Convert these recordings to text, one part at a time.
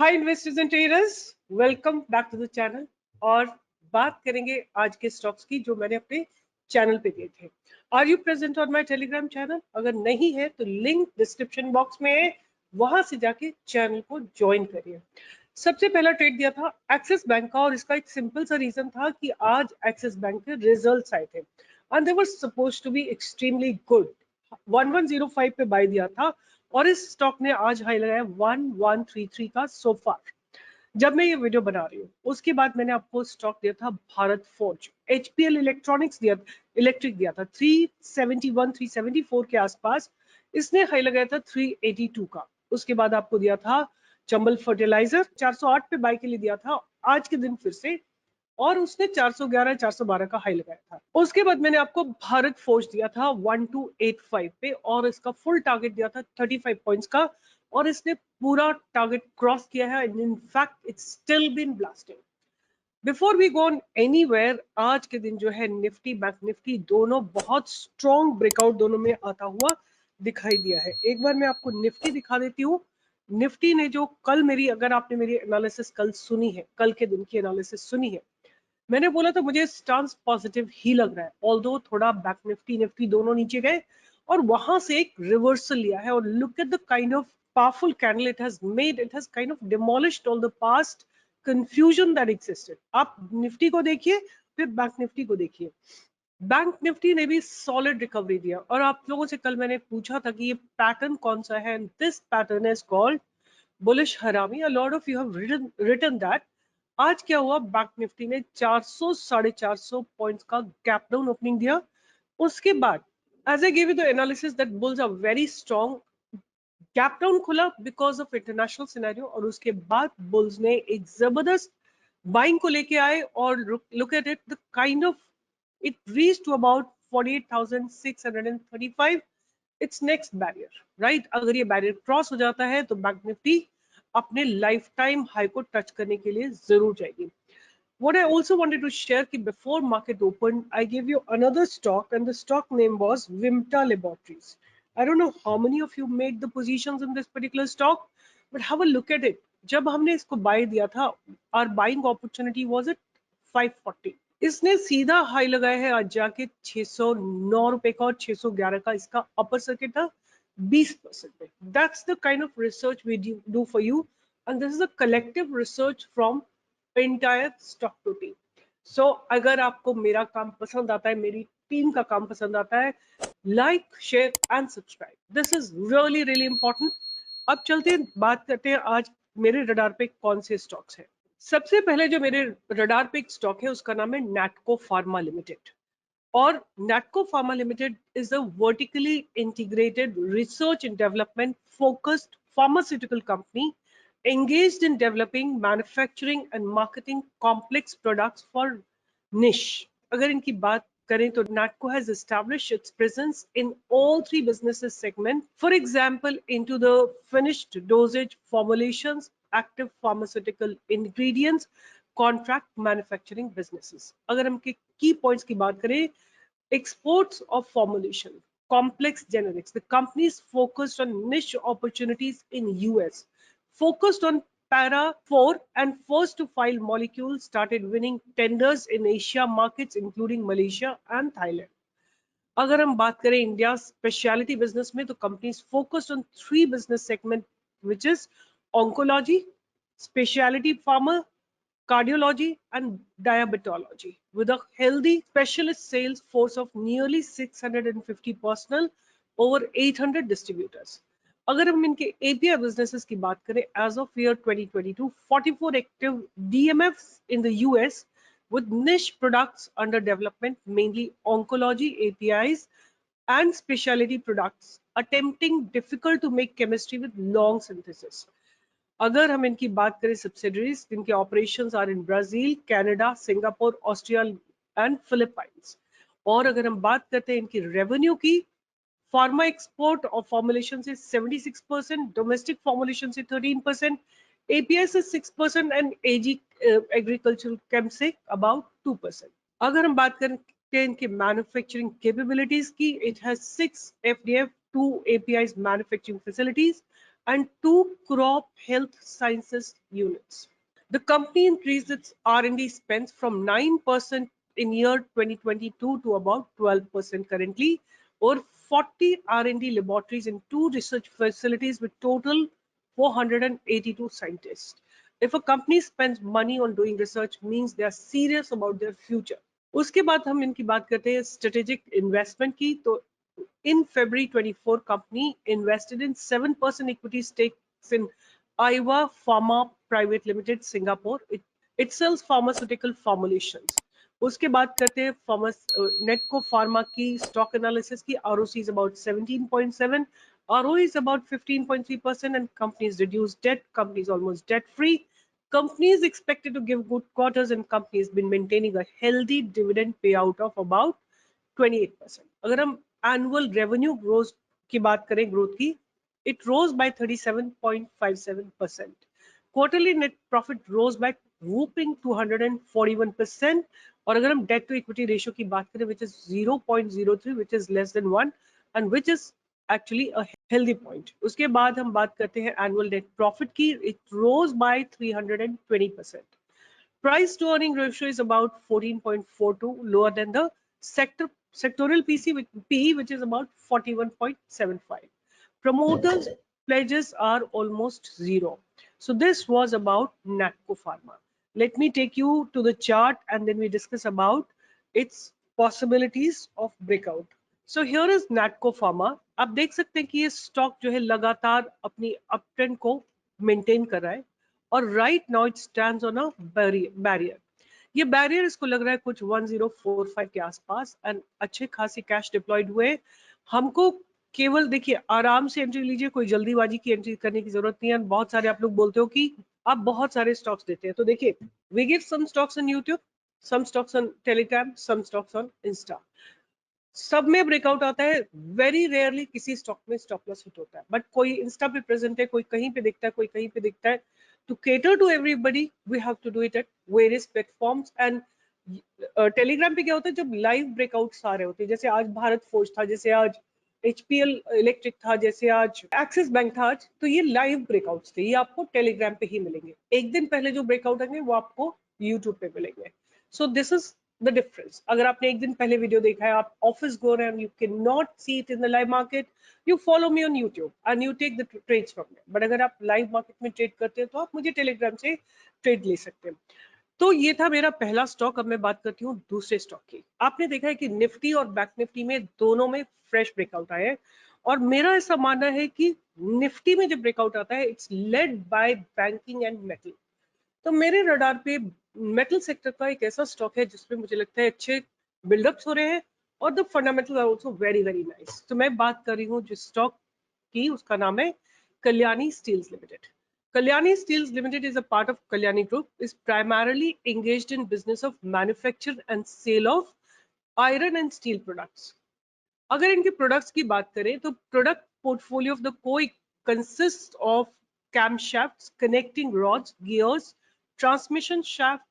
Hi investors and traders, welcome back to the channel. और बात करेंगे आज के स्टॉक्स की जो मैंने अपने चैनल पे दिए थे। Are you present on my Telegram channel? अगर नहीं है तो लिंक डिस्क्रिप्शन बॉक्स में है, वहां से जाके चैनल को ज्वाइन करिए। सबसे पहला ट्रेड दिया था एक्सिस बैंक का, और इसका एक सिंपल सा रीजन था कि आज एक्सिस बैंक के रिजल्ट्स आए थे and they were supposed to be extremely good. 1105 पे बाय दिया था और इस स्टॉक ने आज हाई लगाया 1133 का सो फार जब मैं ये वीडियो बना रही हूँ। उसके बाद मैंने आपको स्टॉक दिया था भारत फोर्ज, एचपीएल इलेक्ट्रॉनिक्स दिया, इलेक्ट्रिक दिया था 371 374 के आसपास। इसने हाई लगाया था 382 का। उसके बाद आपको दिया था चंबल फर्टिलाइजर, 408 पे बाय के लिए दिया था आज के दिन फिर से, और उसने 411 412 का हाई लगाया था। उसके बाद मैंने आपको भारत फोर्ज दिया था 1285 पे, और इसका फुल टारगेट दिया था 35 पॉइंट्स का, और इसने पूरा टारगेट क्रॉस किया है। In fact it's still been blasting. Before we go anywhere, आज के दिन जो है निफ्टी बैंक निफ्टी दोनों बहुत स्ट्रॉन्ग ब्रेकआउट दोनों में आता हुआ दिखाई दिया है। एक बार मैं आपको निफ्टी दिखा देती हूँ। निफ्टी ने जो कल मेरी, अगर आपने मेरी एनालिसिस कल सुनी है, कल के दिन की एनालिसिस सुनी है, मैंने बोला था मुझे स्टांस पॉजिटिव ही लग रहा है। ऑल्दो थोड़ा बैक निफ्टी निफ्टी दोनों नीचे गए और वहां से एक रिवर्सल लिया है, और look at the kind of powerful candle it has made. It has kind of demolished all the past confusion that existed. आप निफ्टी को देखिए, फिर बैंक निफ्टी को देखिए। बैंक निफ्टी ने भी सॉलिड रिकवरी दिया, और आप लोगों से कल मैंने पूछा था कि ये पैटर्न कौन सा है। This pattern is called bullish harami. A lot of you have written that. आज क्या हुआ, बैंक निफ्टी ने 400 450 पॉइंट्स का गैप डाउन ओपनिंग दिया। उसके बाद as I give you the analysis that bulls are very strong, gap down खुला because of international scenario, और उसके बाद बुल्स ने एक जबरदस्त बाइंग को लेके आए। और look at it, the kind of it reach to about 48,635। It's next barrier, right? अगर ये बैरियर क्रॉस हो जाता है तो बैंक निफ्टी अपने लाइफ टाइम हाई को टच करने के लिए जरूर जाएगी। What I also wanted to share कि before market opened, I gave you another stock, and the stock name was Vimta Laboratories. I don't know how many of you made the positions in this particular stock, but have a look at it. जब हमने इसको buy दिया था, our buying opportunity was at 540. इसने सीधा high लगाया है आज जाके 609 रुपए का, और 611 का इसका अपर सर्किट था 20% पे। That's the kind of research we do for you, and this is a collective research from entire stock to team. So अगर आपको मेरा काम पसंद आता है, मेरी टीम का काम पसंद आता है, like share and subscribe, this is really really important. अब चलते हैं, बात करते हैं आज मेरे रडार पे कौन से स्टॉक्स हैं। सबसे पहले जो मेरे रडार पे एक स्टॉक है उसका नाम है नैटको फार्मा लिमिटेड। और Natco Pharma Limited is a vertically integrated research and development focused pharmaceutical company engaged in developing, manufacturing and marketing complex products for niche. अगर इनकी बात करें तो NATCO has established its presence in all three businesses segment. For example, into the finished dosage formulations, active pharmaceutical ingredients, contract manufacturing businesses. अगर हम key points की बात करें, exports of formulation, complex generics. The company is focused on niche opportunities in US, focused on para 4 and first to file molecules, started winning tenders in Asia markets including Malaysia and Thailand. अगर हम बात करें India speciality business में, तो companies focused on 3 business segment which is oncology, speciality pharma, cardiology and diabetology, with a healthy specialist sales force of nearly 650 personnel, over 800 distributors. अगर हम इनके API businesses की बात करें, as of year 2022, 44 active DMFs in the US with niche products under development, mainly oncology APIs and specialty products, attempting difficult to make chemistry with long synthesis. अगर हम इनकी बात करें सब्सिडरीज, इनके operations are in Brazil, Canada, Singapore, Austria and Philippines. और अगर हम बात करते हैं इनकी रेवेन्यू की, फार्मा एक्सपोर्ट और फॉर्मुलेशन से 76%, डोमेस्टिक फॉर्मुलेशन से 13%, एपीआई से 6% and AG agricultural came say about 2%। अगर हम बात करें इनके मैन्युफैक्चरिंग कैपेबिलिटीज की, it has 6 एफडीएफ, 2 API manufacturing facilities, and 2 crop health sciences units. The company increased its R&D spends from 9% in year 2022 to about 12% currently, or 40 R&D laboratories in 2 research facilities with total 482 scientists. If a company spends money on doing research, means they are serious about their future. उसके बाद हम इनकी बात करते हैं strategic investment की. तो in February 24, company invested in 7% equity stakes in Aiwa Pharma Private Limited, Singapore. It sells pharmaceutical formulations. उसके बाद करते हैं नेटको फार्मा की स्टॉक एनालिसिस की. ROC is about 17.7, ROE is about 15.3%, and companies reduced debt. Company is almost debt free. Company is expected to give good quarters, and company has been maintaining a healthy dividend payout of about 28%. अगर हम annual revenue growth की बात करें, growth की, it rose by 37.57%. Quarterly net profit rose by whooping 241%. और अगर हम debt to equity ratio की बात करें, which is 0.03, which is less than 1, and which is actually a healthy point. उसके बाद हम बात करते हैं annual net profit की. It rose by 320%. Price to earning ratio is about 14.42, lower than the sectoral PE, which is about 41.75. Promoters pledges are almost zero. So this was about Natco Pharma. Let me take you to the chart and then we discuss about its possibilities of breakout. So here is Natco Pharma. आप देख सकते हैं कि ये stock जो है लगातार अपनी अपट्रेंड को मेंटेन कर रहा है और right now it stands on a barrier. ये बैरियर इसको लग रहा है कुछ 1045 के आसपास एंड अच्छे खासी कैश डिप्लॉयड हुए. हमको केवल देखिए आराम से एंट्री लीजिए, कोई जल्दीबाजी की एंट्री करने की जरूरत नहीं है. बहुत सारे आप लोग बोलते हो कि आप बहुत सारे स्टॉक्स देते हैं, तो देखिए we give some stocks on YouTube, some stocks on Telegram, some stocks on Insta. सब में ब्रेकआउट आता है, वेरी रेयरली किसी स्टॉक में स्टॉप लॉस हिट होता है, बट कोई इंस्टा पे प्रेजेंट है, कोई कहीं पे दिखता है, कोई कहीं पे दिखता है. To cater to everybody, we have to do it at various platforms. And Telegram पे क्या होता है, जब लाइव ब्रेकआउट्स आ रहे होते हैं, जैसे आज भारत फोर्ज था, जैसे आज HPL इलेक्ट्रिक था, जैसे आज एक्सिस बैंक था आज, तो ये लाइव ब्रेकआउट्स थे. ये आपको टेलीग्राम पे ही मिलेंगे. एक दिन पहले जो ब्रेकआउट आएंगे वो आपको यूट्यूब पे मिलेंगे. So this is the difference. अगर आपने एक दिन पहले वीडियो देखा है, आप ऑफिस गो रहे हैं, you cannot see it in the live market, you follow me on YouTube and you take the trades from me. But अगर आप लाइव मार्केट में ट्रेड करते हैं तो आप मुझे टेलीग्राम से ट्रेड ले सकते हैं. तो ये था मेरा पहला स्टॉक. अब मैं बात करती हूँ दूसरे स्टॉक की. आपने देखा है कि निफ्टी और बैंक निफ्टी में दोनों में फ्रेश ब्रेकआउट आए हैं और मेरा ऐसा मानना है कि निफ्टी में जब ब्रेकआउट आता है it's led by banking and metal. तो मेरे रडार पे मेटल सेक्टर का एक ऐसा स्टॉक है जिसमें मुझे लगता है अच्छे बिल्डअप्स हो रहे हैं और the fundamental are also very very nice. तो मैं बात कर रही हूँ जिस स्टॉक की, उसका नाम है Kalyani Steels Limited. Kalyani Steels Limited is a part of Kalyani Group, is primarily engaged in business of manufacture and sale of iron and steel products. अगर इनके प्रोडक्ट्स की बात करें तो प्रोडक्ट पोर्टफोलियो ऑफ द कोई consist of camshafts, connecting rods, gears, transmission shaft,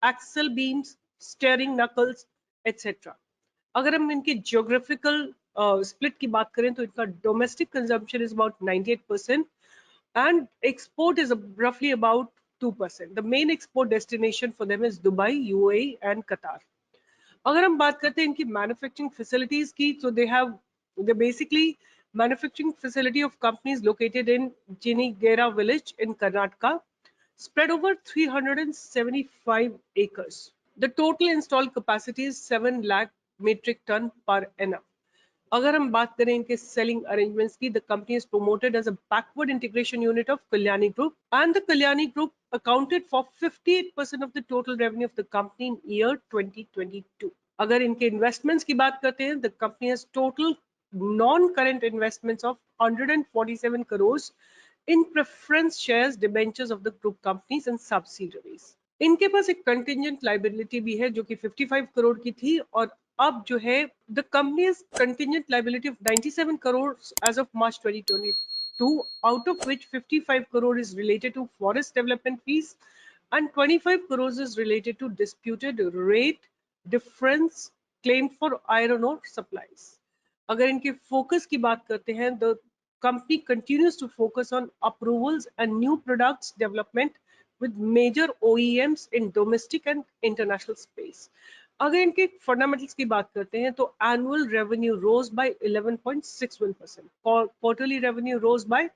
axle beams, steering knuckles, etc. अगर हम इनके geographical split की बात करें तो इनका domestic consumption is about 98% and export is roughly about 2%. The main export destination for them is Dubai, UAE and Qatar. अगर हम बात करते हैं इनकी मैन्युफैक्चरिंग फैसिलिटीज की, तो they basically manufacturing facility of companies located in Jinigera village in Karnataka, spread over 375 acres. The total installed capacity is 7 lakh metric ton per annum. अगर हम बात करें इनके सेलिंग अरेंजमेंट्स की, the company is promoted as a backward integration unit of Kalyani group and the Kalyani group accounted for 58% of the total revenue of the company in year 2022. अगर इनके investments की बात करते हैं, the company has total non current investments of 147 crores in preference shares, debentures of the group companies and subsidiaries. इनके पास एक contingent liability भी है जो कि 55 करोड़ की थी और अब जो है the company's contingent liability of 97 crore as of March 2022, out of which 55 crore is related to forest development fees and 25 crores is related to disputed rate difference claimed for iron ore supplies. अगर इनके focus की बात करते हैं, the company continues to focus on approvals and new products development with major OEMs in domestic and international space. अगर इनके fundamentals की बात करते हैं तो annual revenue rose by 11.61%, quarterly revenue rose by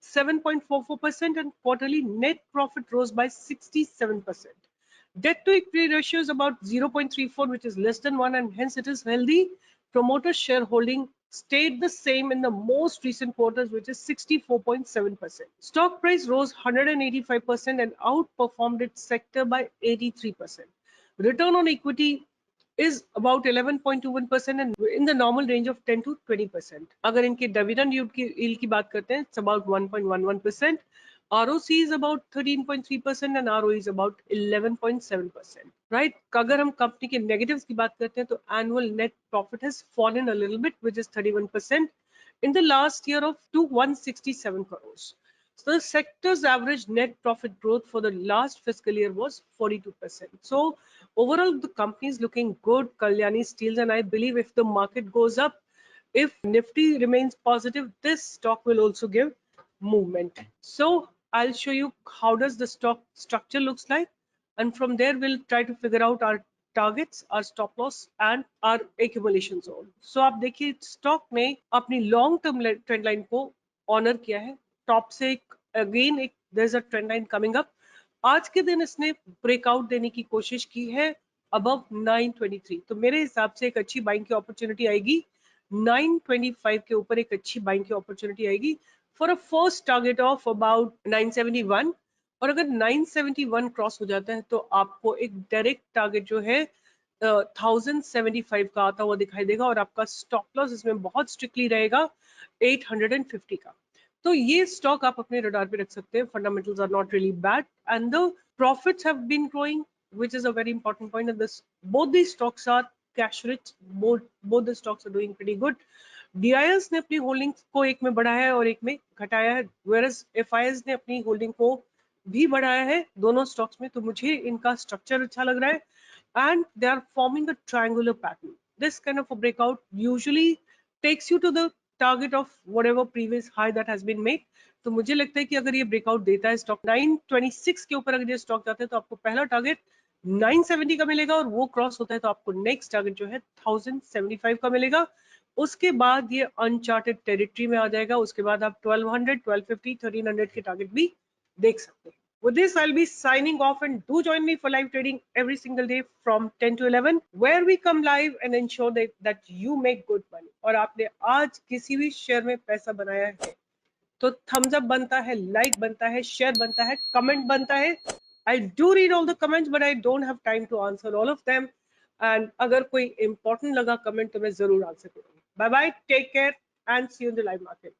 7.44%, and quarterly net profit rose by 67%. Debt to equity ratio is about 0.34, which is less than 1, and hence it is healthy. Promoter shareholding stayed the same in the most recent quarters, which is 64.7%. Stock price rose 185% and outperformed its sector by 83%. Return on equity is about 11.21% and in the normal range of 10 to 20%. अगर इनके dividend yield की बात करते हैं, it's about 1.11%. ROC is about 13.3% and ROE is about 11.7%. Right? अगर हम company के negatives की बात करते हैं तो annual net profit has fallen a little bit, which is 31% in the last year of to 167 crores. So the sector's average net profit growth for the last fiscal year was 42%. So overall, the company is looking good, Kalyani Steels, and I believe if the market goes up, if Nifty remains positive, this stock will also give movement. So I'll show you how does the stock structure looks like, and from there we'll try to figure out our targets, our stop loss and our accumulation zone. So आप देखिए stock ने अपनी long term trend line को honour किया है. Top से again एक there is a trend line coming up. आज के दिन इसने ब्रेकआउट देने की कोशिश की है अबव 923. तो मेरे हिसाब से एक अच्छी बाइंग की अपॉर्चुनिटी आएगी. 925 के ऊपर एक अच्छी बाइंग की अपॉर्चुनिटी आएगी for a first target of about 971. और अगर 971 क्रॉस हो जाता है तो आपको एक डायरेक्ट टारगेट जो है 1075 का आता हुआ दिखाई देगा और आपका स्टॉप लॉस इसमें बहुत स्ट्रिक्टली रहेगा 850 का. तो ये स्टॉक आप अपने रडार पे रख सकते हैं. Fundamentals are not really bad and the profits have been growing, which is a very important point. And this, both these stocks are cash rich. Both the stocks are doing pretty good. DIS ने अपनी holdings को एक में बढ़ाया है और एक में घटाया है, whereas FIS ने अपनी होल्डिंग को भी बढ़ाया है दोनों स्टॉक्स में. तो मुझे इनका स्ट्रक्चर अच्छा लग रहा है and they are forming a triangular pattern. This kind of a breakout usually takes you to the target of whatever previous high that has been made. तो मुझे लगता है कि अगर ये ब्रेकआउट देता है स्टॉक 926 के ऊपर अगर ये स्टॉक जाता है तो आपको पहला टारगेट 970 का मिलेगा और वो क्रॉस होता है तो आपको नेक्स्ट टारगेट जो है 1075 का मिलेगा. उसके बाद ये अनचार्टेड टेरिटरी में आ जाएगा. उसके बाद आप 1200, 1250, 1300 के टारगेट भी देख सकते हैं. With this, I'll be signing off, and do join me for live trading every single day from 10 to 11, where we come live and ensure that you make good money. और आपने आज किसी भी शेयर में पैसा बनाया है तो thumbs up बनता है, like बनता है, share बनता है, comment बनता है. I do read all the comments, but I don't have time to answer all of them. And अगर कोई important लगा comment तो मैं जरूर आंसर करूंगी. Bye bye, take care, and see you in the live market.